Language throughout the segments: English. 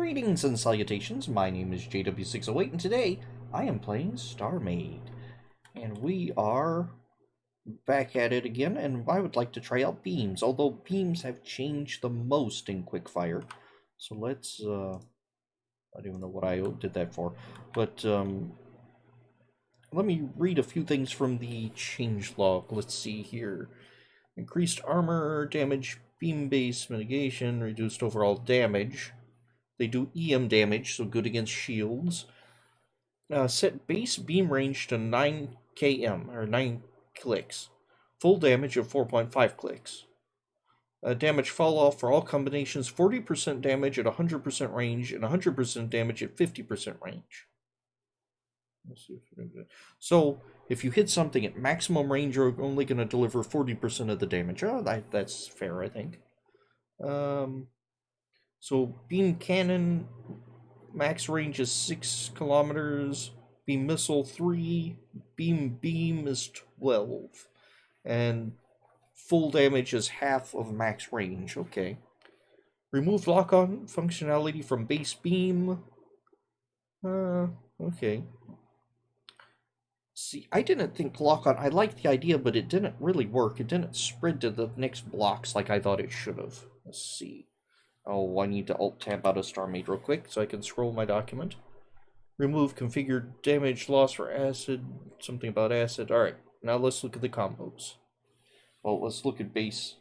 Greetings and salutations, my name is JW608 and today I am playing StarMade. And we are back at it again, and I would like to try out beams, although beams have changed the most in QuickFire. So let's, I don't even know what I did that for, but let me read a few things from the changelog. Let's see here. Increased armor, damage, beam-based mitigation, reduced overall damage. They do EM damage, so good against shields. Set base beam range to 9 km, or 9 clicks. Full damage of 4.5 clicks. Damage fall off for all combinations, 40% damage at 100% range, and 100% damage at 50% range. Let's see if we can do it. So, if you hit something at maximum range, you're only going to deliver 40% of the damage. Oh, that's fair, I think. So beam cannon, max range is 6 kilometers, beam missile 3, beam is 12, and full damage is half of max range. Okay. Remove lock-on functionality from base beam. Okay. See, I didn't think lock-on, I liked the idea, but it didn't really work. It didn't spread to the next blocks like I thought it should have. Let's see. Oh, I need to alt-tab out of StarMade real quick so I can scroll my document. Remove configured damage loss for acid, something about acid. Alright, now let's look at the combos. Well, let's look at base.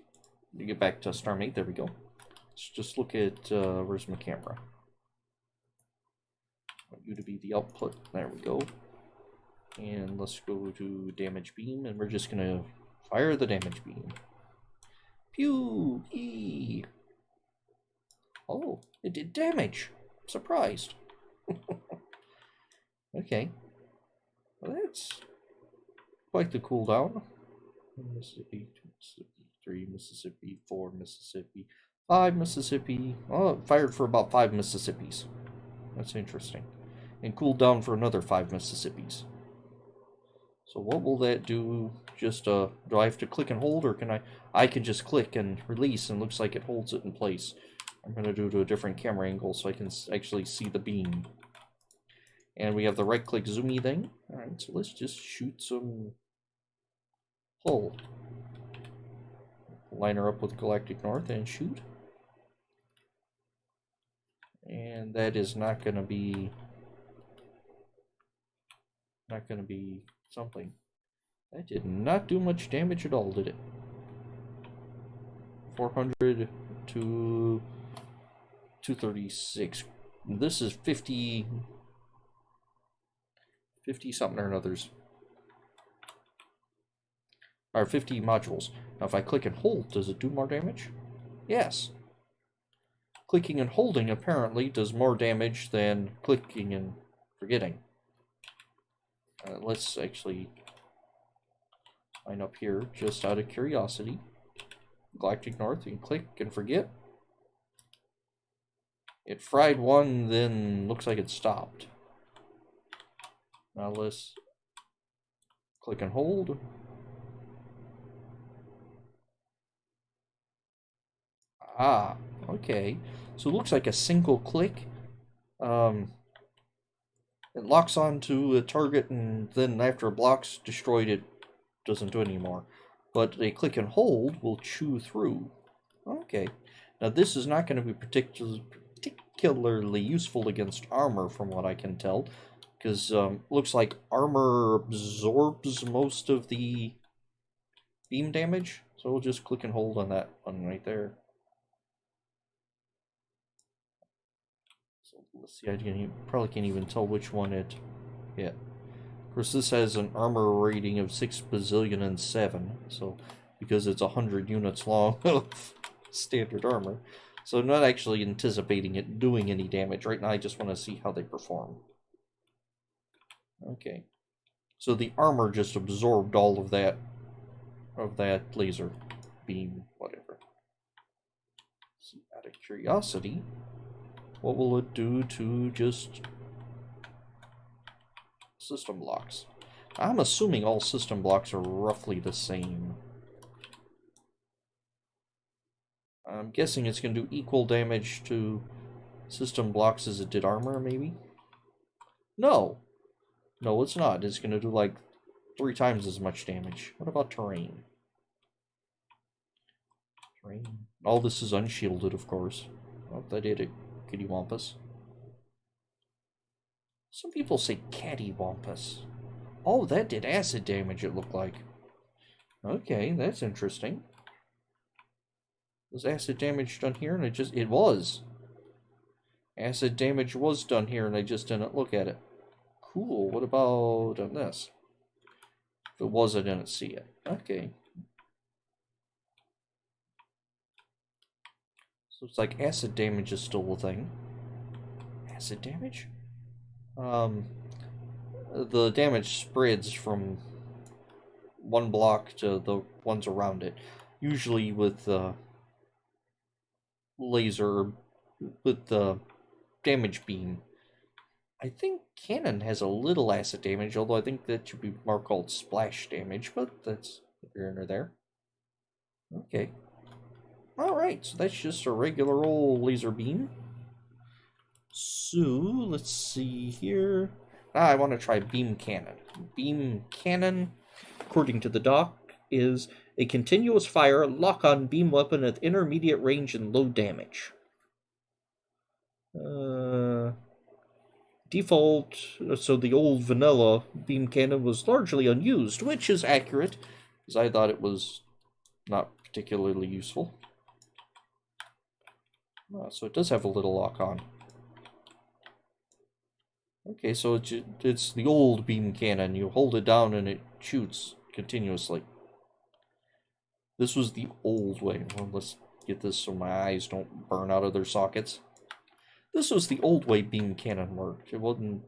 Let me get back to StarMade, there we go. Let's just look at, where's my camera? I want you to be the output, there we go. And let's go to damage beam, and we're just gonna fire the damage beam. Pew! Eee! Oh, it did damage. Surprised. Okay. Well, that's quite the cooldown. Mississippi, 2 Mississippi, 3 Mississippi, 4 Mississippi, 5 Mississippi. Oh, it fired for about 5 Mississippis. That's interesting. And cooled down for another 5 Mississippis. So what will that do? Just, do I have to click and hold, or can I can just click and release, and looks like it holds it in place. I'm going to do it to a different camera angle so I can actually see the beam. And we have the right-click zoomy thing. Alright, so let's just shoot some hull. Line her up with Galactic North and shoot. And that is not going to be something. That did not do much damage at all, did it? 400 to 236. This is 50 something or others. Or 50 modules. Now if I click and hold, does it do more damage? Yes. Clicking and holding apparently does more damage than clicking and forgetting. Let's actually line up here just out of curiosity. Galactic North and click and forget. It fried one, then looks like it stopped. Now let's click and hold. Ah, okay. So it looks like a single click. It locks onto a target, and then after a block's destroyed, it doesn't do it anymore. But a click and hold will chew through. Okay. Now this is not going to be particularly useful against armor, from what I can tell, because looks like armor absorbs most of the beam damage. So we'll just click and hold on that one right there. So let's see, probably can't even tell which one it hit. Of course, this has an armor rating of 6 bazillion and 7, so because it's 100 units long of standard armor. So I'm not actually anticipating it doing any damage. Right now I just want to see how they perform. Okay. So the armor just absorbed all of that laser beam, whatever. So out of curiosity, what will it do to just system blocks? I'm assuming all system blocks are roughly the same. I'm guessing it's going to do equal damage to System blocks as it did armor, maybe? No! No, it's not. It's going to do like 3 times as much damage. What about terrain? Terrain. All this is unshielded, of course. Oh, that did it. Kittywampus. Some people say cattywampus. Oh, that did acid damage, it looked like. Okay, that's interesting. Was acid damage done here? And it was. Acid damage was done here, and I just didn't look at it. Cool. What about on this? If it was, I didn't see it. Okay. So it's like acid damage is still a thing. Acid damage? The damage spreads from one block to the ones around it. Usually with laser, with the damage beam. I think cannon has a little acid damage, although I think that should be more called splash damage, but that's here and there. Okay. Alright, so that's just a regular old laser beam. So, let's see here. I want to try beam cannon. Beam cannon, according to the doc, is a continuous fire lock-on beam weapon at intermediate range and low damage. Default, so the old vanilla beam cannon was largely unused, which is accurate, because I thought it was not particularly useful. So it does have a little lock-on. Okay, so it's the old beam cannon. You hold it down and it shoots continuously. This was the old way. Well, let's get this so my eyes don't burn out of their sockets. This was the old way beam cannon worked. It wasn't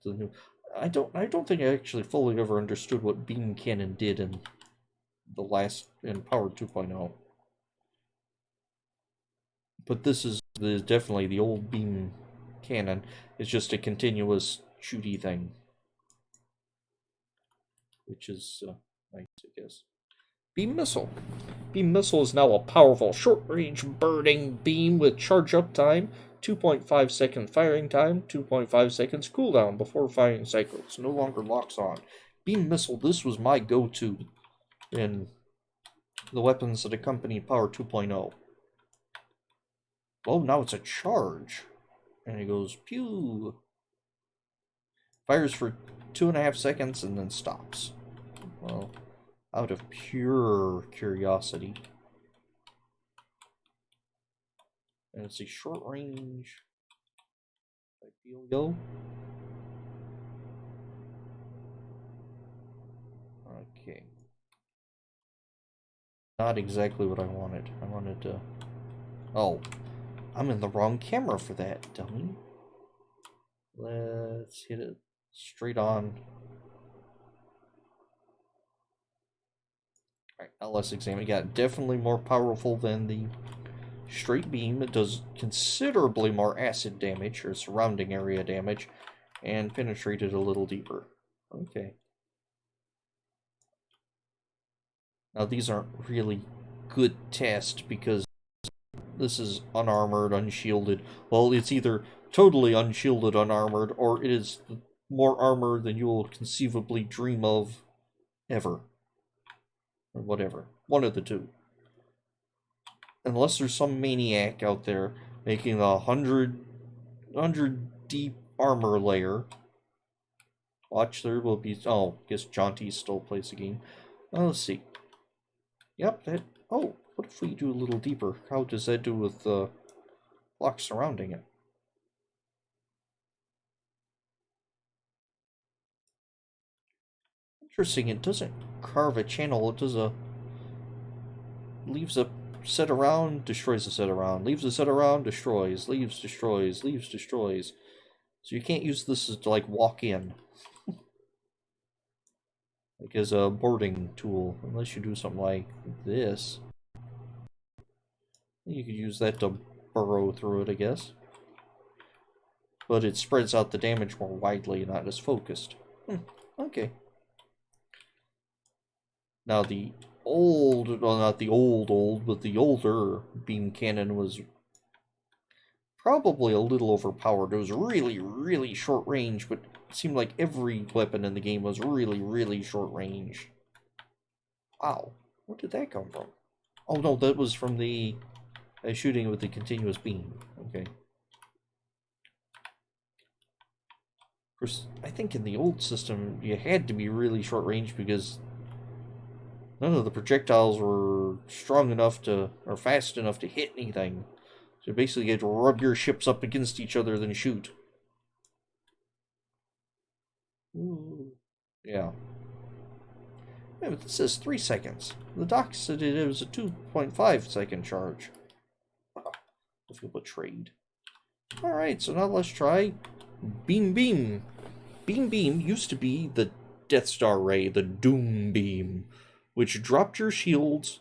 the new. I don't think I actually fully ever understood what beam cannon did in Power 2.0. But this is definitely the old beam cannon. It's just a continuous shooty thing, which is nice, I guess. Beam missile. Beam missile is now a powerful short-range burning beam with charge-up time, 2.5 second firing time, 2.5 seconds cooldown before firing cycles. No longer locks on. Beam missile, this was my go-to in the weapons that accompany Power 2.0. Oh, now it's a charge. And it goes, pew. Fires for 2.5 seconds and then stops. Well, out of pure curiosity. And it's a short range. Yo. Okay. Not exactly what I wanted. I wanted to... Oh. I'm in the wrong camera for that, dummy. Let's hit it straight on. Alright, now let's examine. Yeah, definitely more powerful than the straight beam. It does considerably more acid damage, or surrounding area damage, and penetrated a little deeper. Okay. Now these aren't really good tests, because this is unarmored, unshielded. Well, it's either totally unshielded, unarmored, or it is more armor than you will conceivably dream of ever. Or whatever. One of the two. Unless there's some maniac out there making a 100 deep armor layer. Watch, there will be... Oh, I guess Jaunty still plays the game. Let's see. Yep, that... Oh, what if we do a little deeper? How does that do with the blocks surrounding it? Interesting, it doesn't carve a channel, it does a... Leaves a set around, destroys a set around, leaves a set around, destroys, leaves, destroys, leaves, destroys. So you can't use this as to, like, walk in. Like as a boarding tool, unless you do something like this. You could use that to burrow through it, I guess. But it spreads out the damage more widely, not as focused. Okay. Now the old, well not the old, but the older beam cannon was probably a little overpowered. It was really, really short range, but it seemed like every weapon in the game was really, really short range. Wow, where did that come from? Oh no, that was from the shooting with the continuous beam. Okay. Of course, I think in the old system you had to be really short range because none of the projectiles were strong enough to, or fast enough to hit anything. So basically you had to rub your ships up against each other, then shoot. Ooh. Yeah. Yeah, but this says 3 seconds. The doc said it was a 2.5 second charge. I feel betrayed. Alright, so now let's try Beam Beam. Beam Beam used to be the Death Star Ray, the Doom Beam, which dropped your shields,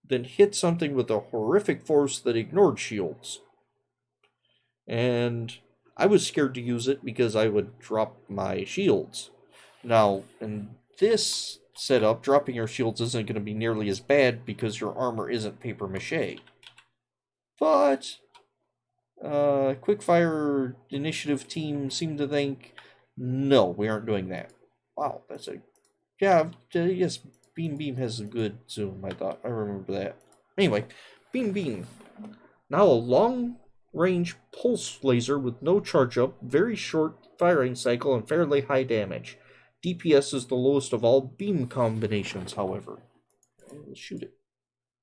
then hit something with a horrific force that ignored shields. And I was scared to use it because I would drop my shields. Now, in this setup, dropping your shields isn't going to be nearly as bad because your armor isn't paper mache. But QuickFire initiative team seemed to think, no, we aren't doing that. Wow, that's a... Yeah, yes, Beam Beam has a good zoom, I thought. I remember that. Anyway, Beam Beam. Now a long-range pulse laser with no charge-up, very short firing cycle, and fairly high damage. DPS is the lowest of all beam combinations, however. Let's shoot it.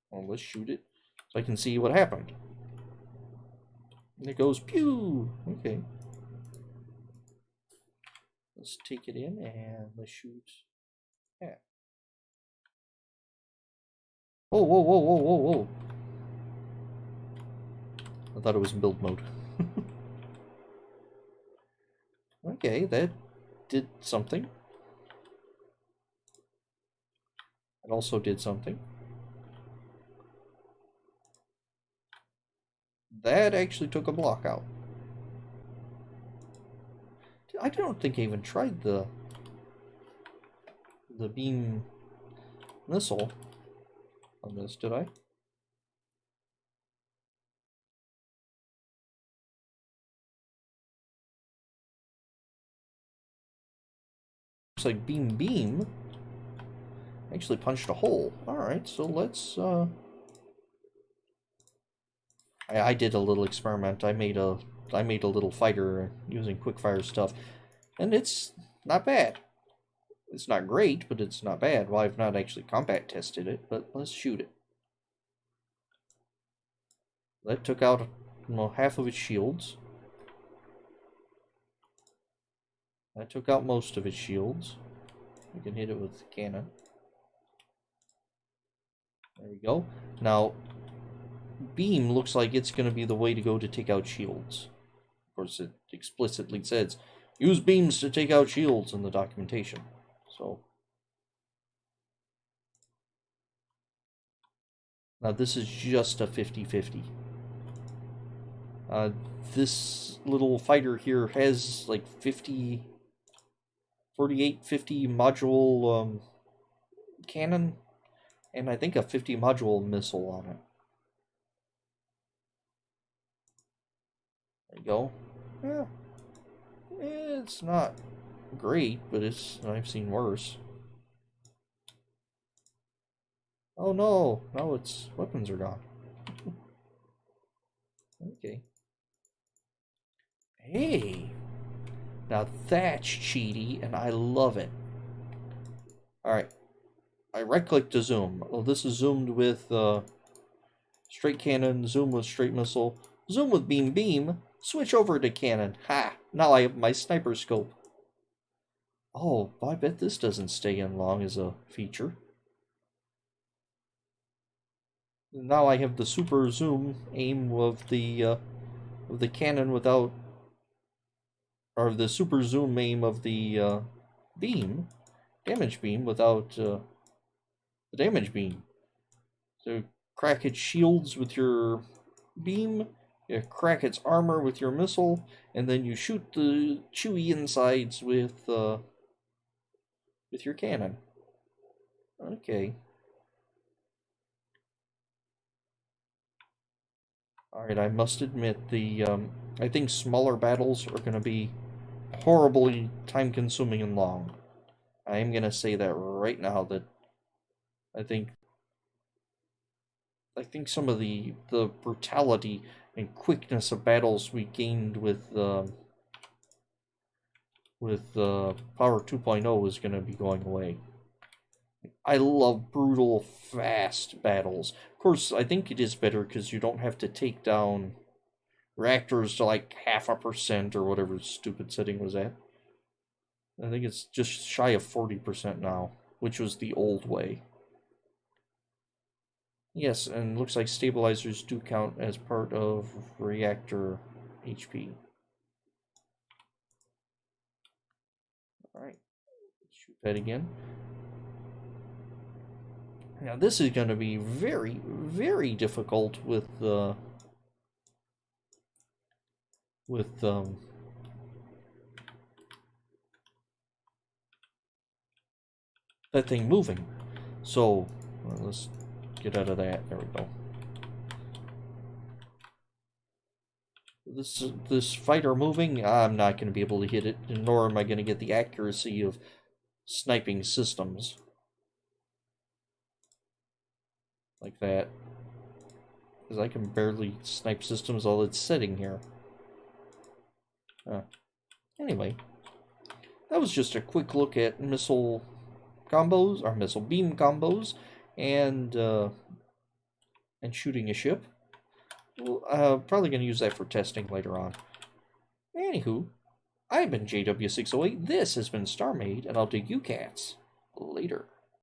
Well, let's shoot it so I can see what happened. And it goes pew! Okay. Let's take it in and let's shoot. Yeah. Whoa, whoa, whoa, whoa, whoa, whoa. I thought it was in build mode. Okay, that did something. It also did something. That actually took a block out. I don't think I even tried the beam missile on this, did I? Looks like beam actually punched a hole. Alright, so let's I did a little experiment. I made a little fighter using QuickFire stuff, and it's not bad. It's not great, but it's not bad. Well, I've not actually combat tested it, but let's shoot it. That took out, well, half of its shields. That took out most of its shields. We can hit it with the cannon. There we go. Now, beam looks like it's going to be the way to go to take out shields. Of course, it explicitly says, use beams to take out shields in the documentation. So, now this is just a 50-50. This little fighter here has like 48, 50 module cannon, and I think a 50 module missile on it. There you go. Yeah, it's not great, but I've seen worse. Oh no, now its weapons are gone. Okay. Hey, now that's cheaty, and I love it. Alright, I right-click to zoom. Well, this is zoomed with straight cannon, zoom with straight missile, zoom with beam, switch over to cannon. Ha! Now I have my sniper scope. Oh, I bet this doesn't stay in long as a feature. Now I have the super zoom aim of the cannon without, or the super zoom aim of the beam, damage beam without the damage beam. So crack its shields with your beam, you crack its armor with your missile, and then you shoot the chewy insides with your cannon. Okay. Alright, I must admit, I think smaller battles are going to be horribly time-consuming and long. I am going to say that right now, that I think some of the brutality and quickness of battles we gained with Power 2.0 is going to be going away. I love brutal, fast battles. Of course, I think it is better because you don't have to take down reactors to like 0.5% or whatever stupid setting was at. I think it's just shy of 40% now, which was the old way. Yes, and looks like stabilizers do count as part of reactor HP. Alright, shoot that again. Now this is going to be very, very difficult with that thing moving. So let's get out of that. There we go. This fighter moving, I'm not going to be able to hit it, nor am I going to get the accuracy of sniping systems like that, because I can barely snipe systems while it's sitting here. Anyway, that was just a quick look at missile combos, or missile beam combos, and shooting a ship. Well, probably going to use that for testing later on. Anywho, I've been JW608, this has been StarMade, and I'll take you cats later.